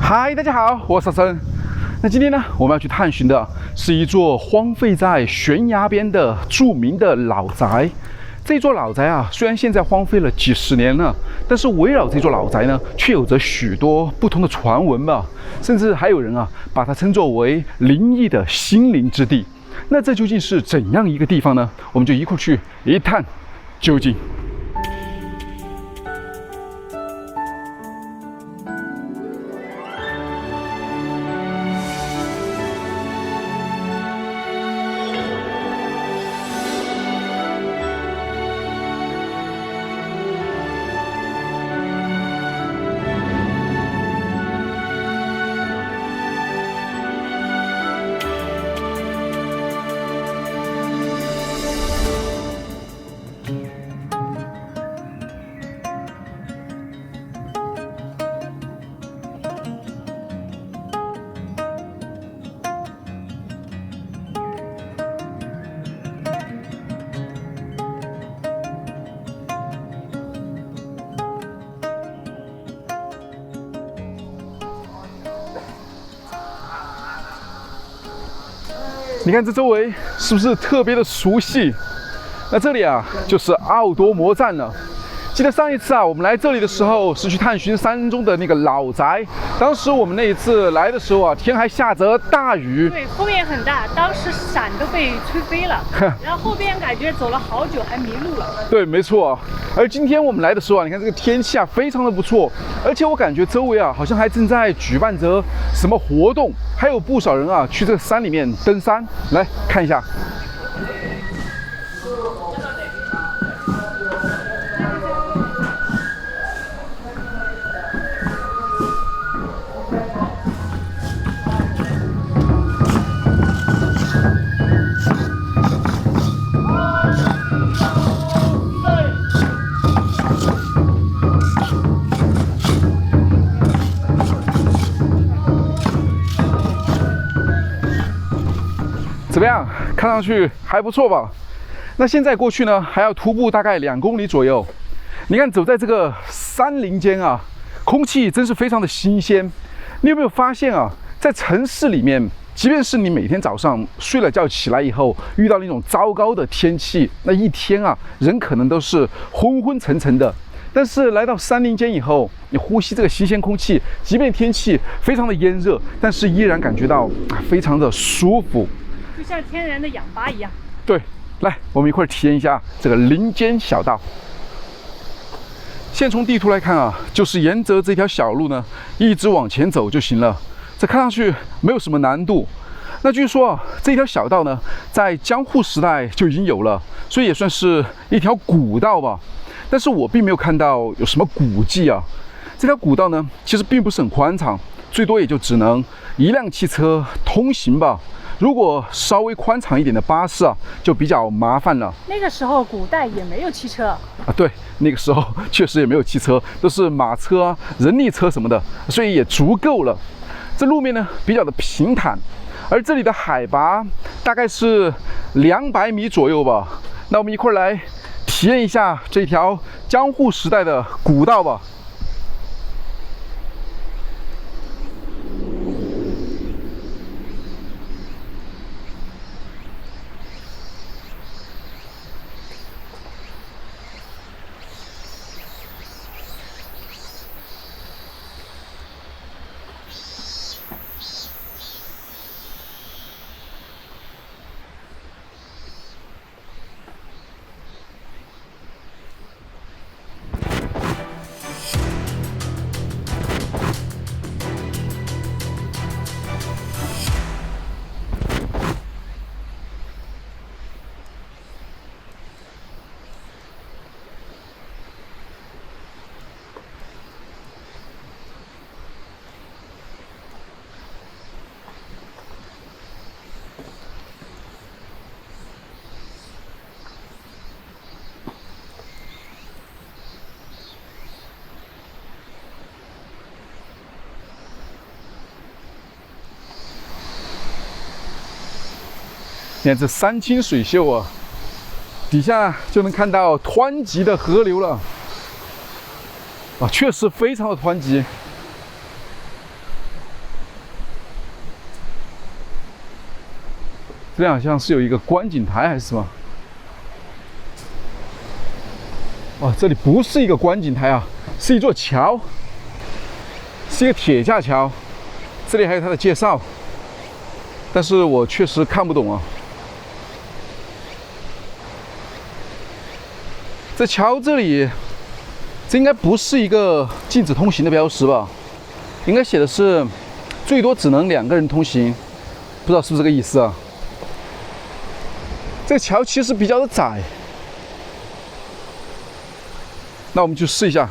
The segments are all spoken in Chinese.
嗨，大家好，我是小森。那今天呢，我们要去探寻的是一座荒废在悬崖边的著名的老宅。这座老宅啊，虽然现在荒废了几十年了，但是围绕这座老宅呢，却有着许多不同的传闻吧，甚至还有人啊，把它称作为灵异的心灵之地。那这究竟是怎样一个地方呢？我们就一块去一探究竟。你看这周围是不是特别的熟悉？那这里啊，就是奥多摩站了。记得上一次啊，我们来这里的时候是去探寻山中的那个老宅。当时我们那一次来的时候啊，天还下着大雨，对，风也很大，当时伞都被吹飞了。然后后边感觉走了好久还迷路了。对，没错。而今天我们来的时候啊，你看这个天气啊，非常的不错，而且我感觉周围啊，好像还正在举办着什么活动，还有不少人啊去这个山里面登山，来看一下。怎么样？看上去还不错吧？那现在过去呢，还要徒步大概2公里左右。你看，走在这个山林间啊，空气真是非常的新鲜。你有没有发现啊，在城市里面，即便是你每天早上睡了觉起来以后，遇到那种糟糕的天气，那一天啊，人可能都是昏昏沉沉的。但是来到山林间以后，你呼吸这个新鲜空气，即便天气非常的炎热，但是依然感觉到非常的舒服。就像天然的氧吧一样。对，来，我们一块儿体验一下这个林间小道。现从地图来看啊，就是沿着这条小路呢，一直往前走就行了。这看上去没有什么难度。那据说啊，这条小道呢，在江户时代就已经有了，所以也算是一条古道吧。但是我并没有看到有什么古迹啊。这条古道呢，其实并不是很宽敞，最多也就只能1辆汽车通行吧。如果稍微宽敞一点的巴士啊，就比较麻烦了。那个时候古代也没有汽车啊，对，那个时候确实也没有汽车，都是马车啊、人力车什么的，所以也足够了。这路面呢比较的平坦，而这里的海拔大概是200米左右吧。那我们一块儿来体验一下这条江户时代的古道吧。你看这山清水秀啊，底下就能看到湍急的河流了。啊，确实非常的湍急。这边好像是有一个观景台还是什么？哦，这里不是一个观景台啊，是一座桥，是一个铁架桥。这里还有它的介绍，但是我确实看不懂啊。这桥这里，这应该不是一个禁止通行的标识吧？应该写的是最多只能2个人通行，不知道是不是这个意思啊？这个桥其实比较的窄，那我们去试一下。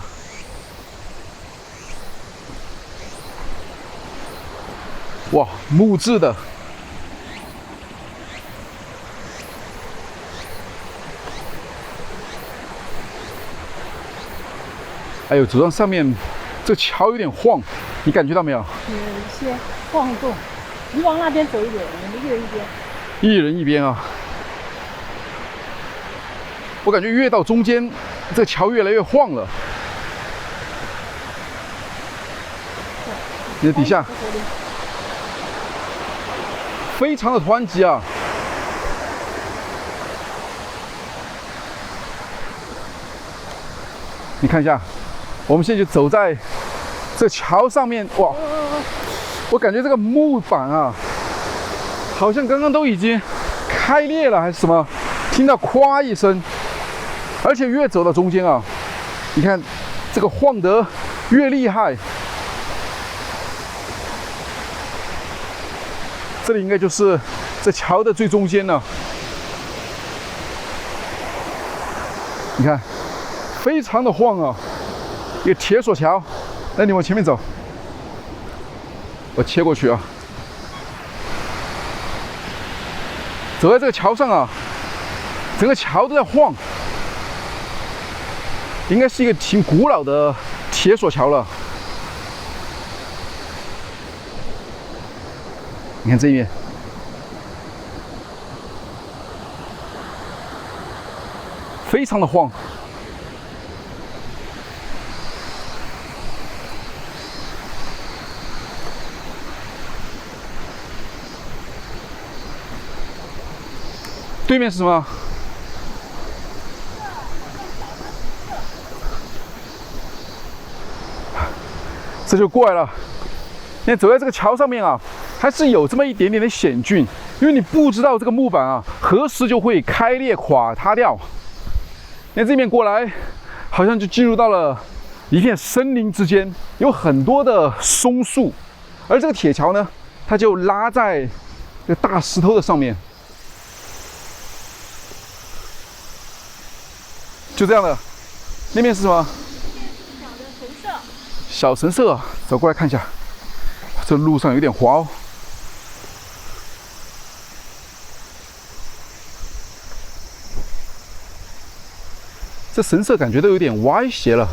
哇，木质的，哎呦，走到上面，这桥有点晃，你感觉到没有？有一些晃动。你往那边走一点，我们一人一边。一人一边啊！我感觉越到中间，这桥越来越晃了。你的底下非常的湍急啊！你看一下，我们现在就走在这桥上面，哇！我感觉这个木板啊，好像刚刚都已经开裂了还是什么，听到咵一声，而且越走到中间啊，你看这个晃得越厉害。这里应该就是这桥的最中间了，你看，非常的晃啊，一个铁索桥。那你往前面走，我切过去啊。走在这个桥上啊，整个桥都在晃，应该是一个挺古老的铁索桥了。你看这一面，非常的晃。对面是什么？这就过来了。你看走在这个桥上面啊，还是有这么一点点的险峻，因为你不知道这个木板啊何时就会开裂垮塌掉。你看这面过来，好像就进入到了一片森林之间，有很多的松树，而这个铁桥呢，它就拉在这个大石头的上面。就这样的，那边是什么？小的神社。小神社啊，走过来看一下。这路上有点滑哦。这神社感觉都有点歪斜了。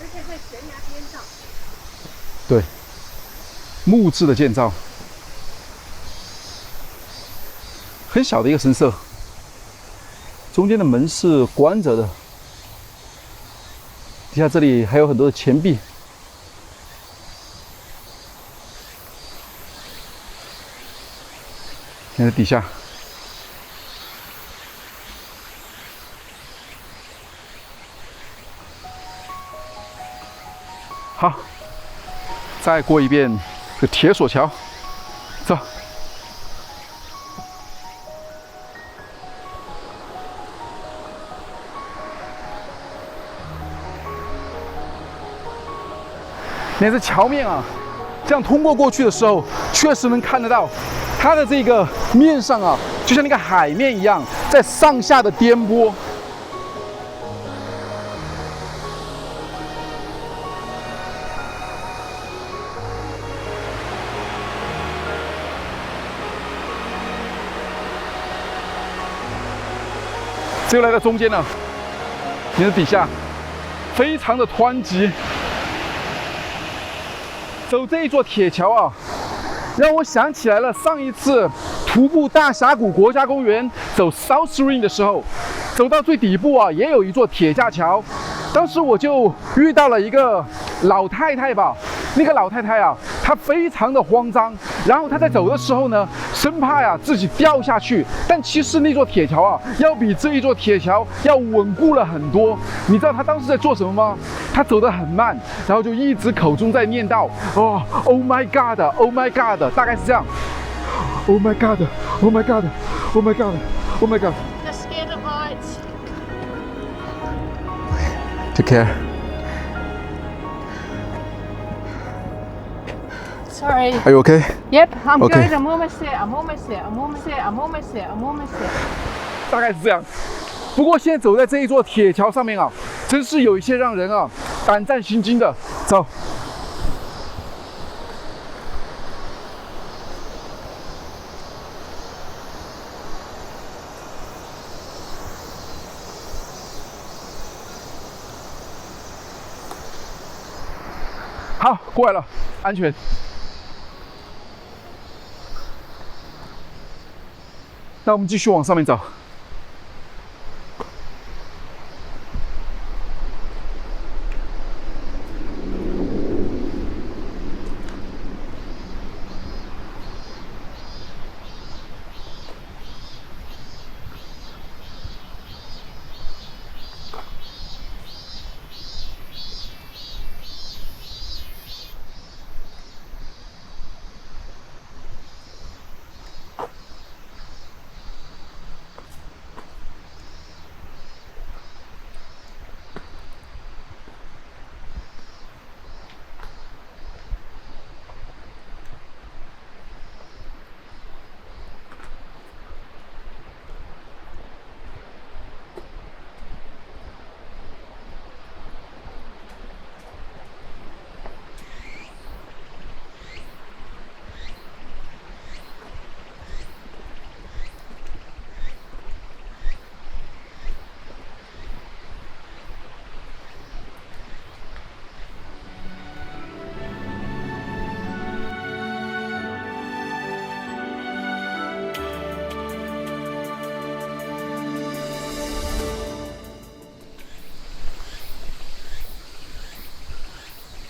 而且在悬崖边上。对，木质的建造，很小的一个神社。中间的门是关着的，底下这里还有很多的钱币。看这底下，好，再过一遍这铁索桥，走。你看这桥面啊，这样通过去的时候，确实能看得到它的这个面上啊，就像那个海面一样，在上下的颠簸。这又来到中间了，你的底下非常的湍急。走这一座铁桥啊，让我想起来了上一次徒步大峡谷国家公园走 South Rim 的时候，走到最底部啊，也有一座铁架桥。当时我就遇到了一个老太太吧，那个老太太啊，她非常的慌张，然后她在走的时候呢，身生怕呀自己掉下去。但其实那座铁桥啊，要比这一座铁桥要稳固了很多。你知道他当时在做什么吗？他走得很慢，然后就一直口中在念叨哦 ，Oh my God, Oh my God， 大概是这样。Oh my God, Oh my God, Oh my God, Oh my God. They're scared of heights. Take care. Sorry. Are you okay? Yep, I'm Okay. good. I'm almost there. I'm almost there. I'm almost there. I'm almost there. I'm almost there. 大概是这样。不过现在走在这一座铁桥上面啊，真是有一些让人啊胆战心惊的。走。好，过来了，安全。那我们继续往上面走。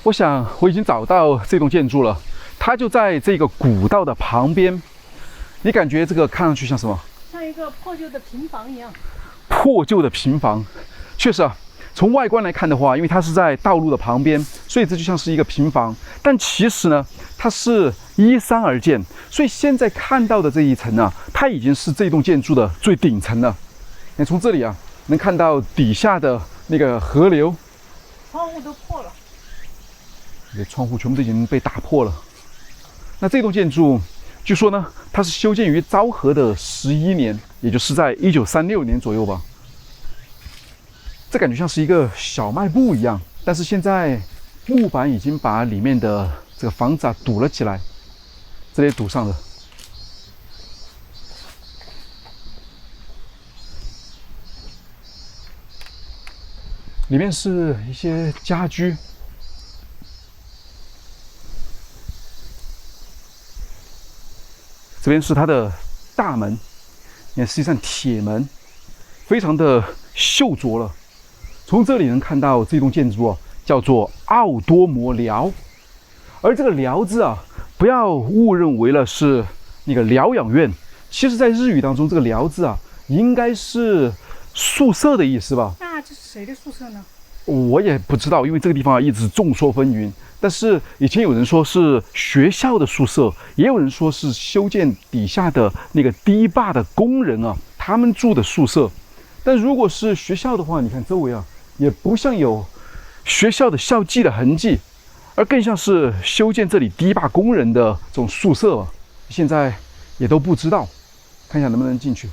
我想我已经找到这栋建筑了，它就在这个古道的旁边。你感觉这个看上去像什么？像一个破旧的平房一样。破旧的平房，确实啊。从外观来看的话，因为它是在道路的旁边，所以这就像是一个平房。但其实呢，它是依山而建，所以现在看到的这一层啊，它已经是这栋建筑的最顶层了。你从这里啊，能看到底下的那个河流，窗户都破了。这窗户全部都已经被打破了。那这栋建筑，据说呢，它是修建于昭和的11年，也就是在1936年左右吧。这感觉像是一个小卖部一样，但是现在木板已经把里面的这个房子啊堵了起来，这里也堵上了。里面是一些家居。这边是它的大门，也是一扇铁门，非常的锈拙了。从这里能看到这栋建筑啊，叫做奥多摩寮，而这个寮字啊，不要误认为了是那个疗养院，其实在日语当中，这个寮字啊，应该是宿舍的意思吧？那这是谁的宿舍呢？我也不知道，因为这个地方啊一直众说纷纭。但是以前有人说是学校的宿舍，也有人说是修建底下的那个堤坝的工人啊，他们住的宿舍。但如果是学校的话，你看周围啊，也不像有学校的校纪的痕迹，而更像是修建这里堤坝工人的这种宿舍吧。现在也都不知道，看一下能不能进去。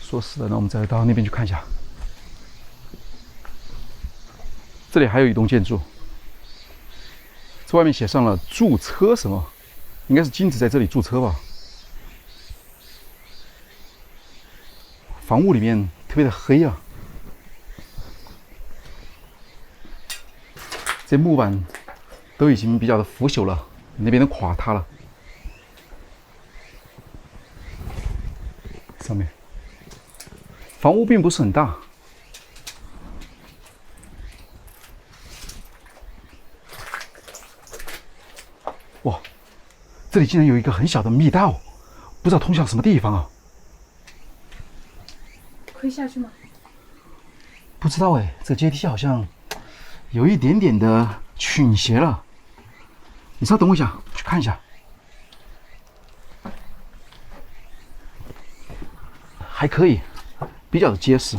锁死了，那我们再到那边去看一下。这里还有一栋建筑，这外面写上了驻车什么，应该是禁止在这里驻车吧。房屋里面特别的黑啊，这木板都已经比较的腐朽了，那边都垮塌了。上面。房屋并不是很大，这里竟然有一个很小的密道，不知道通向什么地方啊？可以下去吗？不知道哎，这阶梯好像有一点点的倾斜了。你稍等我一下，去看一下。还可以，比较的结实，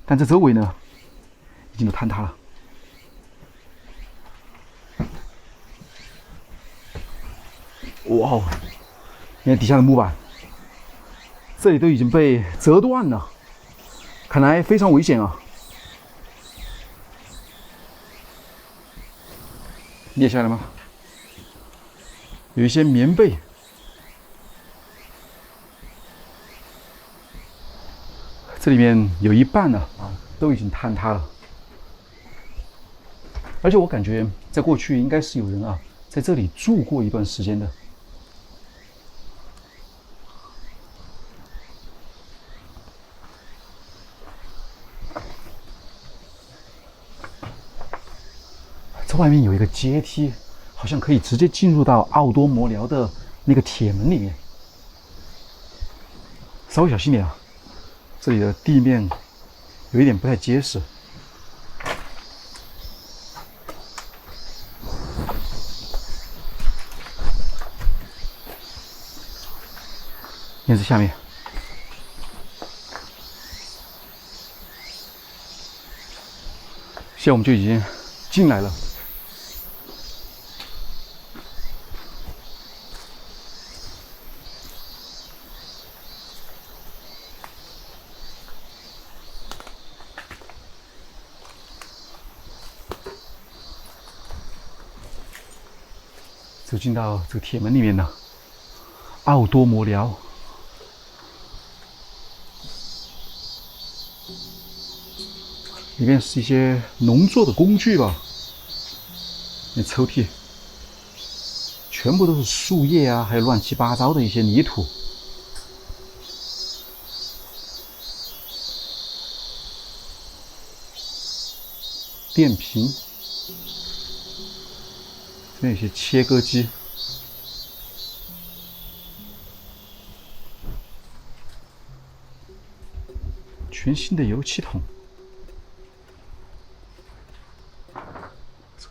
但这周围呢，已经都坍塌了。哇哦，你看底下的木板，这里都已经被折断了，看来非常危险啊！裂下来吗？有一些棉被。这里面有一半呢，都已经坍塌了。而且我感觉，在过去应该是有人啊，在这里住过一段时间的。这外面有一个阶梯，好像可以直接进入到奥多摩寮的那个铁门里面。稍微小心点啊，这里的地面有一点不太结实。院子下面，现在我们就已经进来了。走进到这个铁门里面呢，奥多摩寮。里面是一些农作的工具吧，那抽屉全部都是树叶啊，还有乱七八糟的一些泥土。电瓶，这边有些切割机。全新的油漆桶。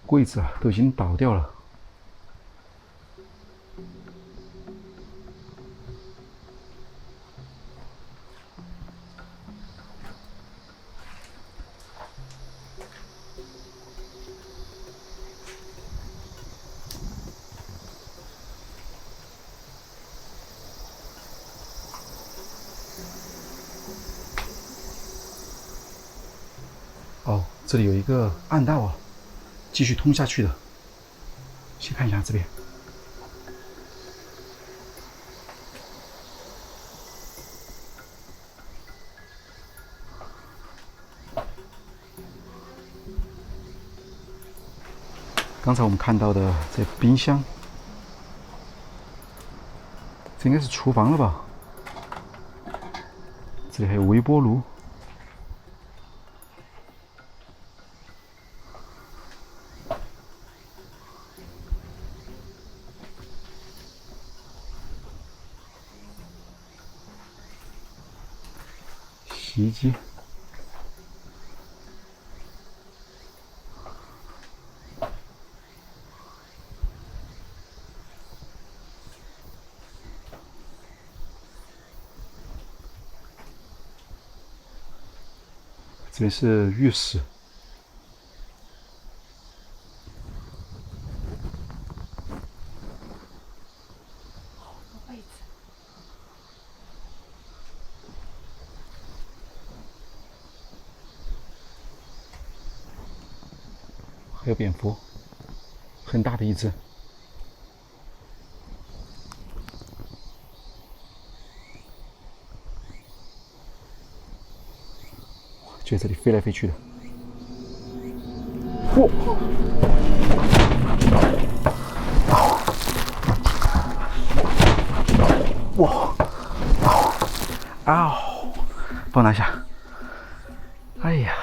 柜子啊都已经倒掉了。哦，这里有一个暗道啊，继续通下去的。先看一下这边。刚才我们看到的这冰箱，这应该是厨房了吧？这里还有微波炉。洗衣机，这边是浴室，位置。还有蝙蝠，很大的一只。就在这里飞来飞去的。哇！啊！帮我拿下。哎呀，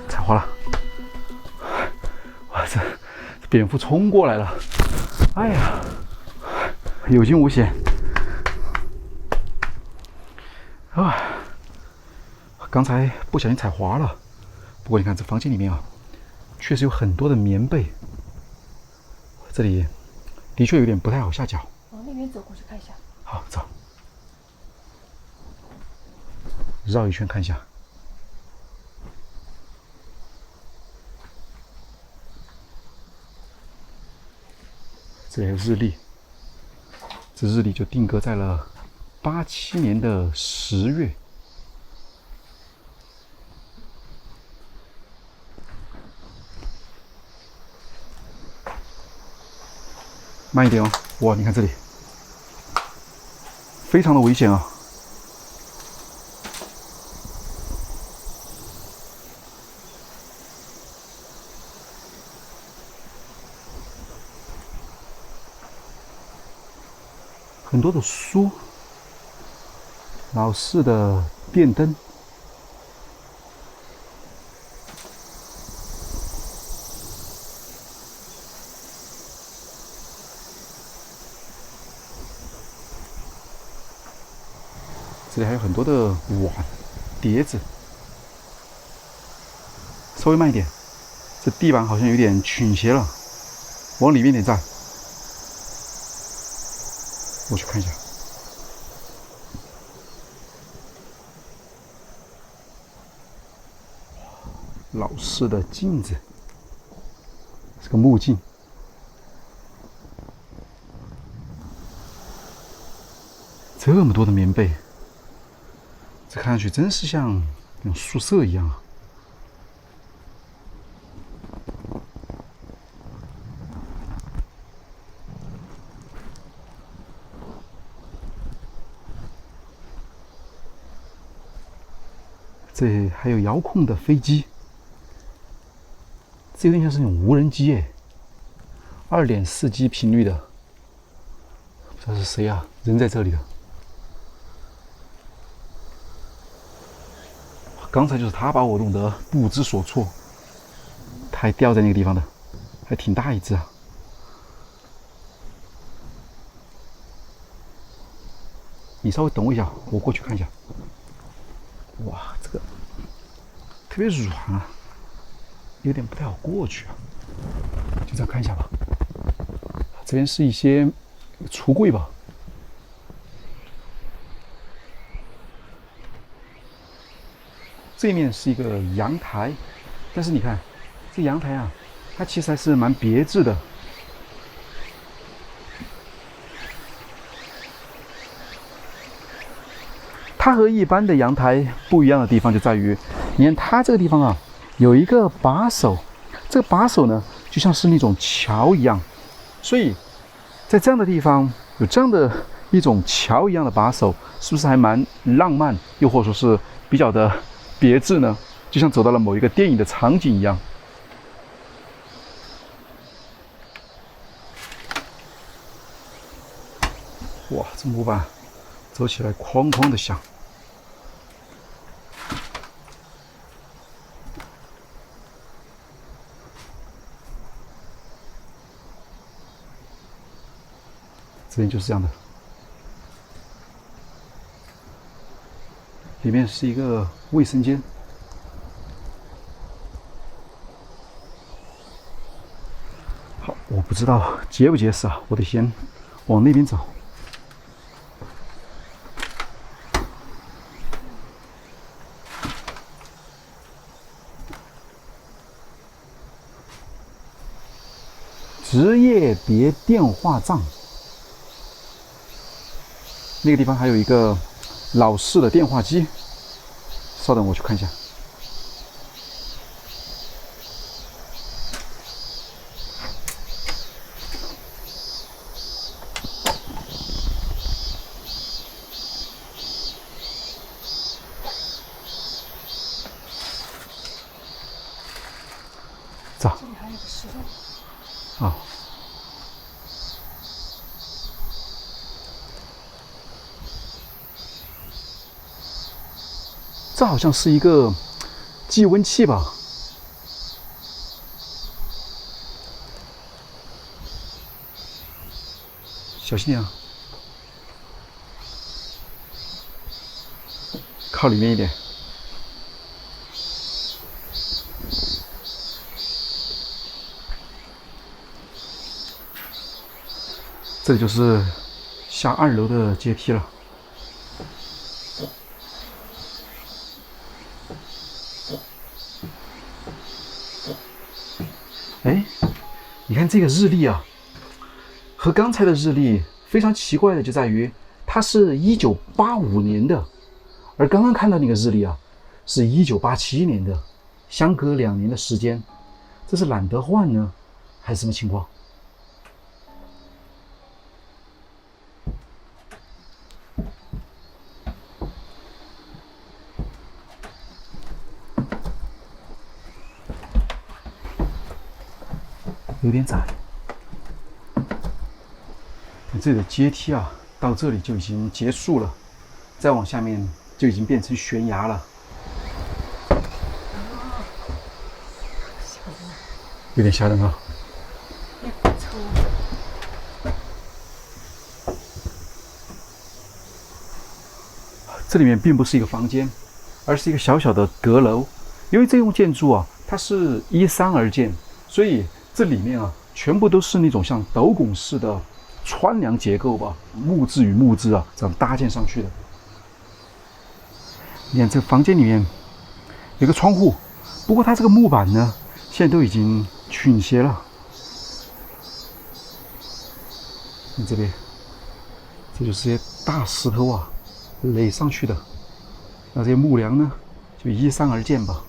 踩滑了。哇，这蝙蝠冲过来了。哎呀，有惊无险啊！刚才不小心踩滑了。不过你看这房间里面啊，确实有很多的棉被。这里的确有点不太好下脚。往那边走过去看一下。好，走。绕一圈看一下。这里还有日历，这日历就定格在了87年的10月。慢一点哦！哇，你看这里，非常的危险啊！很多的书，老式的电灯，这里还有很多的碗、碟子。稍微慢一点，这地板好像有点倾斜了，往里面点站。我去看一下。老式的镜子，是个木镜。这么多的棉被，这看上去真是像那种宿舍一样啊！这还有遥控的飞机，这有点像是那种无人机耶，2.4G 频率的，不知道是谁啊，人在这里的。刚才就是他把我弄得不知所措，他还掉在那个地方的，还挺大一只啊。你稍微等我一下，我过去看一下。哇，这个特别软啊，有点不太好过去啊。就这样看一下吧。这边是一些橱柜吧。这面是一个阳台，但是你看，这阳台啊，它其实还是蛮别致的。它和一般的阳台不一样的地方就在于，你看它这个地方啊，有一个把手，这个把手呢，就像是那种桥一样，所以在这样的地方有这样的一种桥一样的把手，是不是还蛮浪漫，又或者说是比较的别致呢？就像走到了某一个电影的场景一样。哇，这木板走起来哐哐的响。这边就是这样的，里面是一个卫生间。好，我不知道结不结实啊，我得先往那边走。职业别电话帐，那个地方还有一个老式的电话机，稍等，我去看一下。走。这里还有个石头。啊。这好像是一个计温器吧？小心点啊！靠里面一点。这就是下2楼的阶梯了。哎，你看这个日历啊，和刚才的日历非常奇怪的就在于，它是1985年的，而刚刚看到那个日历啊，是1987年的，相隔2年的时间，这是懒得换呢，还是什么情况？有点窄。这里的阶梯啊，到这里就已经结束了，再往下面就已经变成悬崖了。有点吓人啊！这里面并不是一个房间，而是一个小小的阁楼。因为这栋建筑啊，它是依山而建，所以这里面啊，全部都是那种像斗拱式的穿梁结构吧，木质与木质啊，这样搭建上去的。你看这个房间里面有个窗户，不过它这个木板呢，现在都已经倾斜了。你这边，这就是些大石头啊垒上去的，那这些木梁呢，就依山而建吧。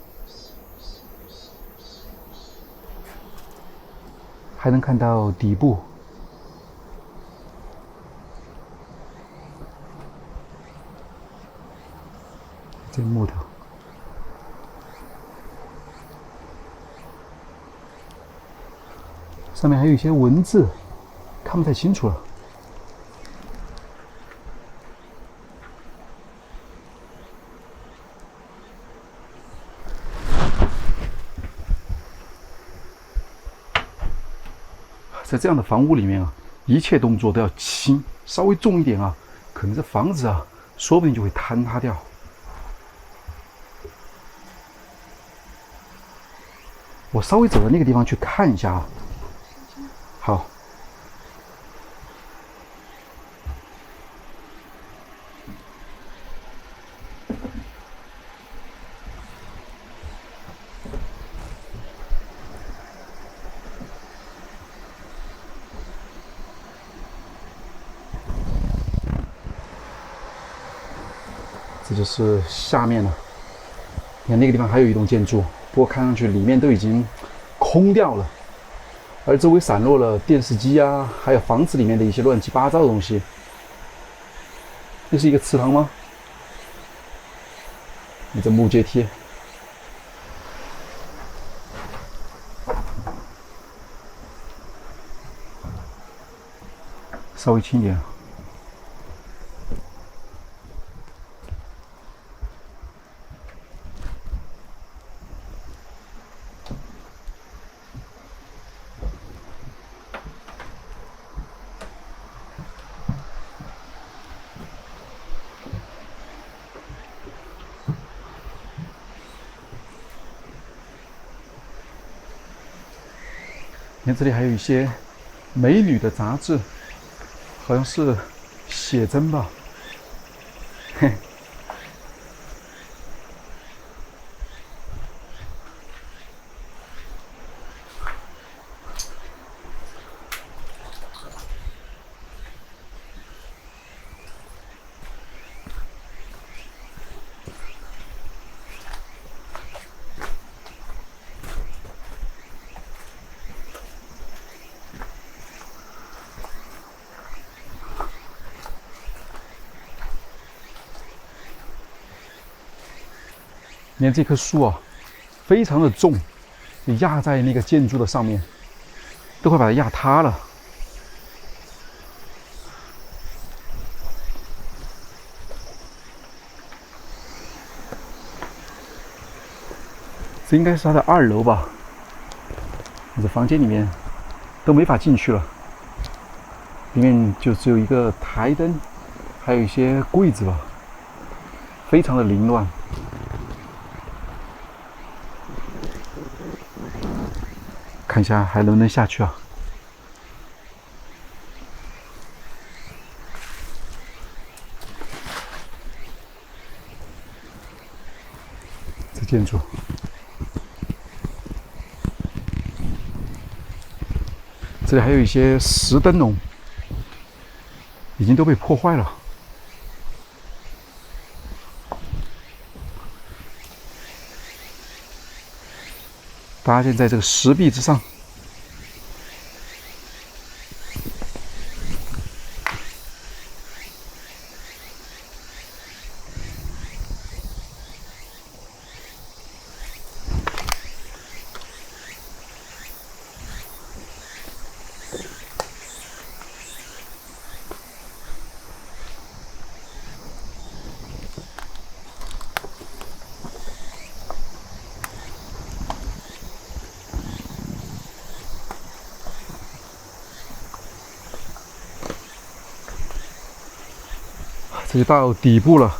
还能看到底部，这木头，上面还有一些文字，看不太清楚了。在这样的房屋里面啊，一切动作都要轻，稍微重一点啊，可能这房子啊，说不定就会坍塌掉。我稍微走到那个地方去看一下啊。好。这就是下面了。你看那个地方还有一栋建筑，不过看上去里面都已经空掉了，而周围散落了电视机啊，还有房子里面的一些乱七八糟的东西。这是一个祠堂吗？你这木阶梯，稍微轻一点。你看这里还有一些美女的杂志，好像是写真吧。嘿，你看这棵树啊，非常的重，压在那个建筑的上面，都快把它压塌了。这应该是它的2楼吧？你这房间里面都没法进去了。里面就只有一个台灯，还有一些柜子吧，非常的凌乱。看一下还能不能下去啊？这建筑，这里还有一些石灯笼，已经都被破坏了。搭建在这个石壁之上。这就到底部了。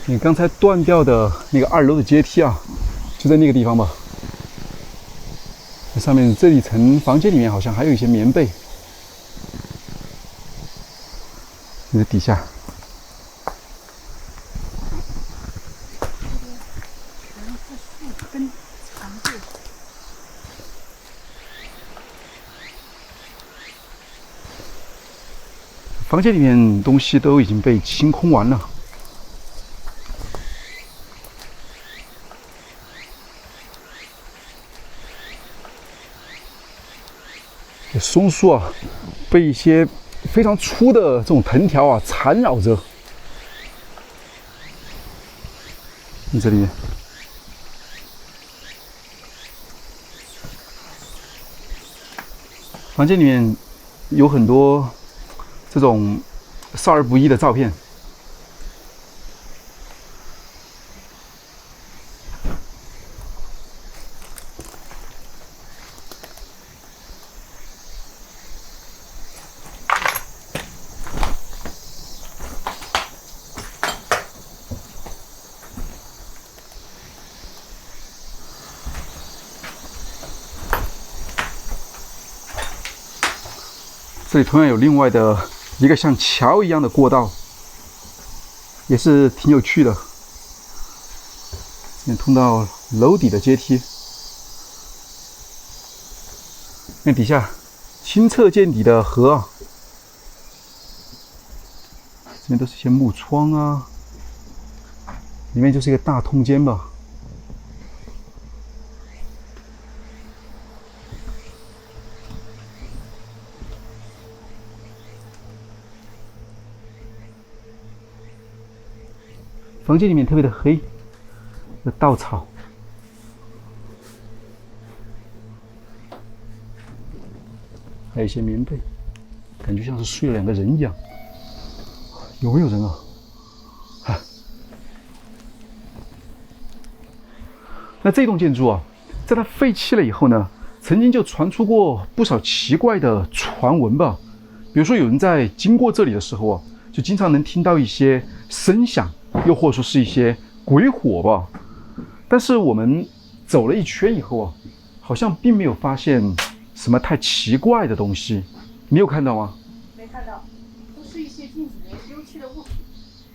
你刚才断掉的那个2楼的阶梯啊，就在那个地方吧。这上面这一层房间里面好像还有一些棉被。那个底下，房间里面东西都已经被清空完了。松树啊，被一些非常粗的这种藤条啊缠绕着。你这里，房间里面有很多这种少儿不宜的照片。这里同样有另外的一个像桥一样的过道，也是挺有趣的。这通到楼底的阶梯，那底下清澈见底的河啊，这边都是一些木窗啊，里面就是一个大通间吧。房间里面特别的黑，有稻草，还有一些棉被，感觉像是睡了2个人一样。有没有人啊？那这栋建筑啊，在它废弃了以后呢，曾经就传出过不少奇怪的传闻吧。比如说，有人在经过这里的时候啊，就经常能听到一些声响。又或者说是一些鬼火吧，但是我们走了一圈以后啊，好像并没有发现什么太奇怪的东西。你有看到吗？没看到，都是一些近几年丢弃的物品，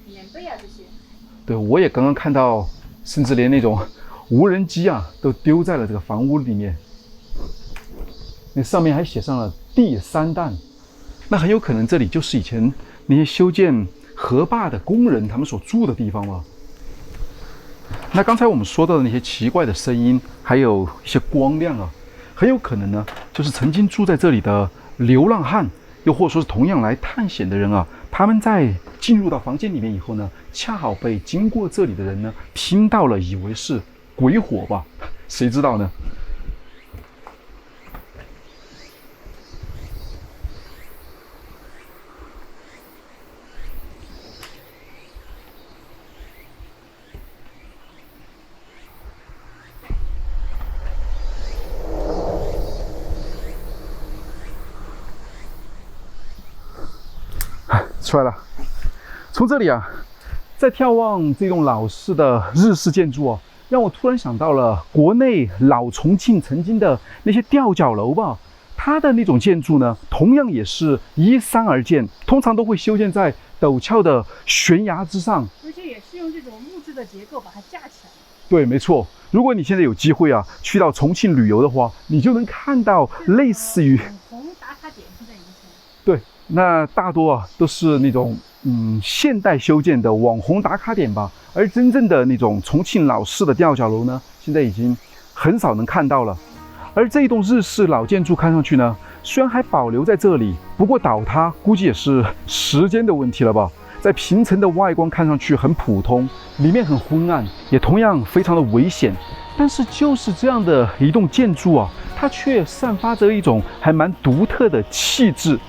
棉被啊这些。对，我也刚刚看到，甚至连那种无人机啊都丢在了这个房屋里面。那上面还写上了第3弹，那很有可能这里就是以前那些修建河坝的工人他们所住的地方了。那刚才我们说到的那些奇怪的声音，还有一些光亮啊，很有可能呢，就是曾经住在这里的流浪汉，又或者说是同样来探险的人啊，他们在进入到房间里面以后呢，恰好被经过这里的人呢听到了，以为是鬼火吧，谁知道呢？出来了。从这里啊，再眺望这栋老式的日式建筑啊，让我突然想到了国内老重庆曾经的那些吊脚楼吧。它的那种建筑呢，同样也是依山而建，通常都会修建在陡峭的悬崖之上，而且也是用这种木质的结构把它架起来。对，没错。如果你现在有机会啊，去到重庆旅游的话，你就能看到类似于网红打卡点现在已经成。对，那大多啊都是那种现代修建的网红打卡点吧。而真正的那种重庆老式的吊脚楼呢，现在已经很少能看到了。而这一栋日式老建筑看上去呢，虽然还保留在这里，不过倒塌估计也是时间的问题了吧。在平层的外观看上去很普通，里面很昏暗，也同样非常的危险。但是就是这样的一栋建筑啊，它却散发着一种还蛮独特的气质。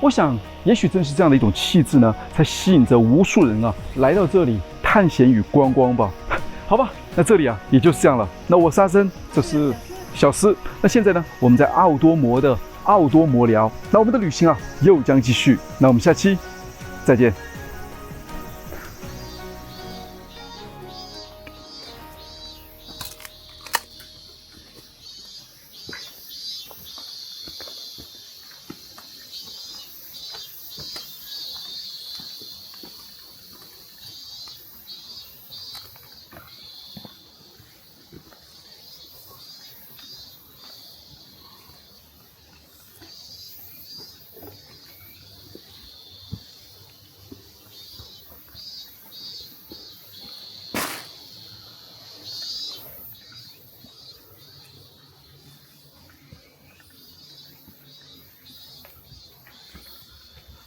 我想，也许正是这样的一种气质呢，才吸引着无数人啊来到这里探险与观光吧。好吧，那这里啊也就是这样了。那我是阿森，这是小思。那现在呢，我们在奥多摩的奥多摩聊，那我们的旅行啊又将继续。那我们下期再见。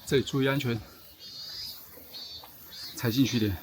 这里注意安全，踩进去一点。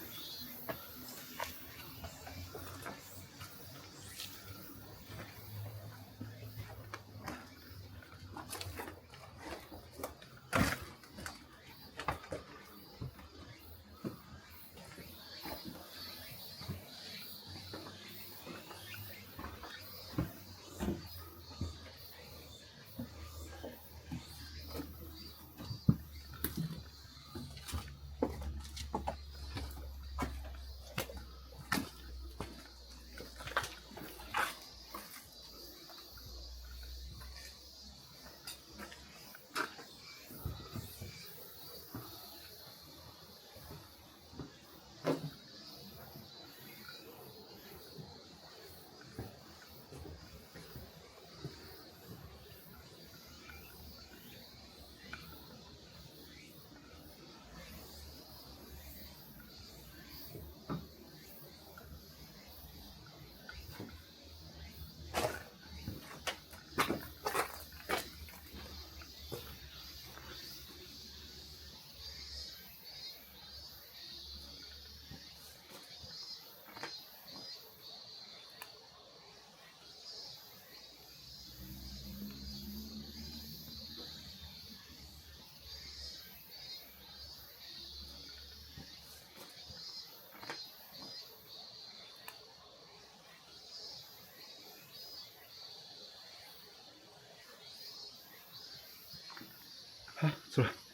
好，走了。